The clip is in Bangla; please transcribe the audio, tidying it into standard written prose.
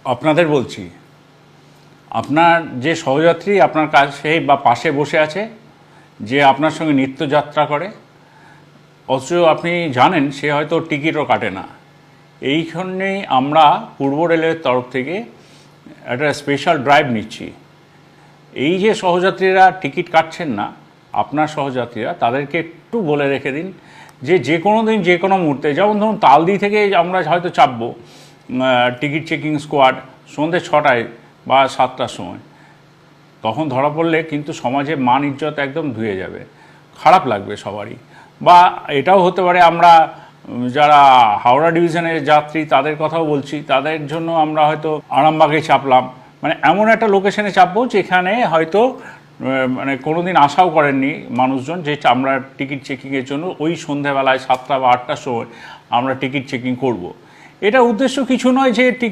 আপনাদের বলছি, আপনার যে সহযাত্রী আপনার কাছে বা পাশে বসে আছে, যে আপনার সঙ্গে নিত্যযাত্রা করে, অথচ আপনি জানেন সে হয়তো টিকিটও কাটে না, এইখানেই আমরা পূর্ব রেলের তরফ থেকে একটা স্পেশাল ড্রাইভ নিচ্ছি। এই যে সহযাত্রীরা টিকিট কাটছেন না, আপনার সহযাত্রীরা, তাদেরকে একটু বলে রেখে দিন যে যে কোনো দিন যে কোনো মুহূর্তে, যেমন ধরুন তালদি থেকে আমরা হয়তো চাপবো টিকিট চেকিং স্কোয়াড সন্ধ্যে 6টায় বা 7টার সময়, তখন ধরা পড়লে কিন্তু সমাজে মান ইজ্জত একদম ধুয়ে যাবে, খারাপ লাগবে সবারই। বা এটাও হতে পারে আমরা যারা হাওড়া ডিভিশনের যাত্রী তাদের কথাও বলছি, তাদের জন্য আমরা হয়তো আরামবাগে চাপলাম, মানে এমন একটা লোকেশনে চাপবো যেখানে হয়তো মানে কোনো দিন আশাও করেননি মানুষজন যে আমরা টিকিট চেকিংয়ের জন্য ওই সন্ধ্যাবেলায় 7টা বা 8টার সময় আমরা টিকিট চেকিং করব। এটা উদ্দেশ্য কিছু নয় যে টিকিট